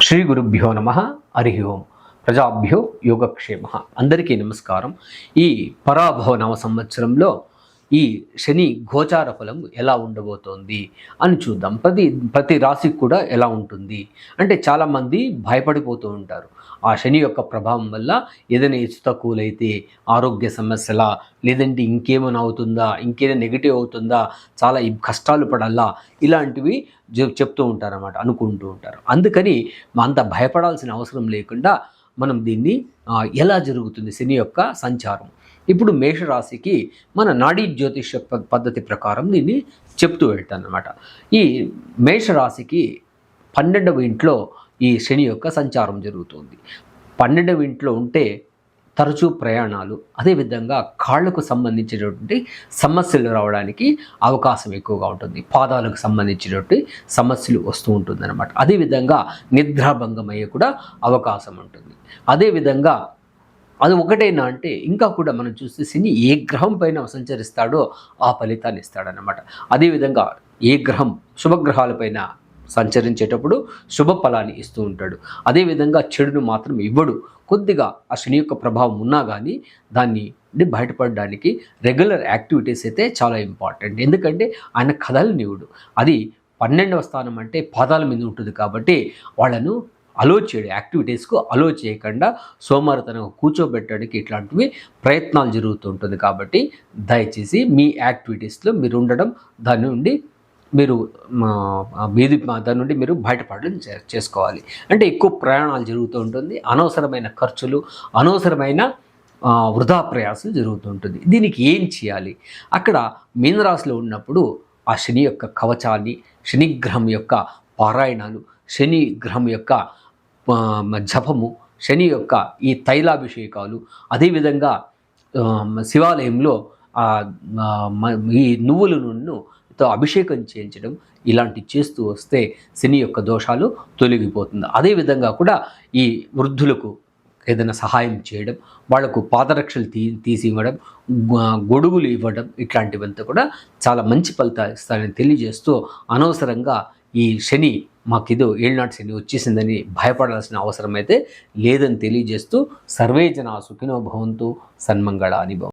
శ్రీ గురుభ్యో నమ. హరి ఓం. ప్రజాభ్యో యోగక్షేమ. అందరికీ నమస్కారం. ఈ పరాభవ నవ సంవత్సరంలో ఈ శని గోచార ఫలం ఎలా ఉండబోతోంది అని చూద్దాం. ప్రతి రాశికి కూడా ఎలా ఉంటుంది అంటే చాలామంది భయపడిపోతూ ఉంటారు. ఆ శని యొక్క ప్రభావం వల్ల ఏదైనా హెచ్చు తక్కువలైతే ఆరోగ్య సమస్యల, లేదంటే ఇంకేమైనా అవుతుందా, ఇంకేదైనా నెగిటివ్ అవుతుందా, చాలా కష్టాలు పడాలా, ఇలాంటివి చెప్తూ ఉంటారన్నమాట, అనుకుంటూ ఉంటారు. అందుకని అంత భయపడాల్సిన అవసరం లేకుండా మనం దీన్ని ఎలా జరుగుతుంది శని యొక్క సంచారం. ఇప్పుడు మేషరాశికి మన నాడీ జ్యోతిష పద్ధతి ప్రకారం దీన్ని చెప్తూ వెళ్తాను అనమాట. ఈ మేషరాశికి 12వ ఇంట్లో ఈ శని యొక్క సంచారం జరుగుతుంది. 12వ ఇంట్లో ఉంటే తరచూ ప్రయాణాలు, అదేవిధంగా కాళ్లకు సంబంధించినటువంటి సమస్యలు రావడానికి అవకాశం ఎక్కువగా ఉంటుంది. పాదాలకు సంబంధించినటువంటి సమస్యలు వస్తూ ఉంటుందన్నమాట. అదేవిధంగా నిద్రాభంగం అయ్యే కూడా అవకాశం ఉంటుంది. అదేవిధంగా అది ఒకటేనా అంటే ఇంకా కూడా మనం చూస్తే శని ఏ గ్రహం పైన సంచరిస్తాడో ఆ ఫలితాన్ని ఇస్తాడనమాట. అదేవిధంగా ఏ గ్రహం శుభగ్రహాలపైన సంచరించేటప్పుడు శుభ ఫలాన్ని ఇస్తూ ఉంటాడు. అదేవిధంగా చెడును మాత్రం ఇవ్వడు. కొద్దిగా ఆ శని యొక్క ప్రభావం ఉన్నా కానీ దాన్ని బయటపడడానికి రెగ్యులర్ యాక్టివిటీస్ అయితే చాలా ఇంపార్టెంట్. ఎందుకంటే ఆయన కదలనివ్వడు. అది 12వ స్థానం అంటే పాదాల మీద ఉంటుంది కాబట్టి వాళ్ళను అలో చేయడు, యాక్టివిటీస్కు అలో చేయకుండా సోమవారతనంగా కూర్చోబెట్టడానికి ఇట్లాంటివి ప్రయత్నాలు జరుగుతుంటుంది. కాబట్టి దయచేసి మీ యాక్టివిటీస్లో మీరు ఉండడం, దాని నుండి మీరు బయటపడడం చేసుకోవాలి. అంటే ఎక్కువ ప్రయాణాలు జరుగుతూ ఉంటుంది, అనవసరమైన ఖర్చులు, అనవసరమైన వృధా ప్రయాసం జరుగుతూ ఉంటుంది. దీనికి ఏం చేయాలి? అక్కడ మీనరాశిలో ఉన్నప్పుడు ఆ శని యొక్క కవచాన్ని, శనిగ్రహం యొక్క పారాయణాలు, శని గ్రహం యొక్క జపము, శని యొక్క ఈ తైలాభిషేకాలు, అదేవిధంగా శివాలయంలో ఈ నువ్వుల నూనెతో అభిషేకం చేయించడం, ఇలాంటి చేస్తూ వస్తే శని యొక్క దోషాలు తొలగిపోతుంది. అదేవిధంగా కూడా ఈ వృద్ధులకు ఏదైనా సహాయం చేయడం, వాళ్లకు పాదరక్షలు తీసి ఇవ్వడం, గొడుగులు ఇవ్వడం, ఇట్లాంటివంతా కూడా చాలా మంచి ఫలితాలు ఇస్తారని తెలియజేస్తూ, అనవసరంగా ఈ శని మాకిదో ఏళ్ళనాటి శని వచ్చేసిందని భయపడాల్సిన అవసరం అయితే లేదని తెలియజేస్తూ, సర్వే జనా సుఖినో భవంతు, సన్మంగళాని భవంతు.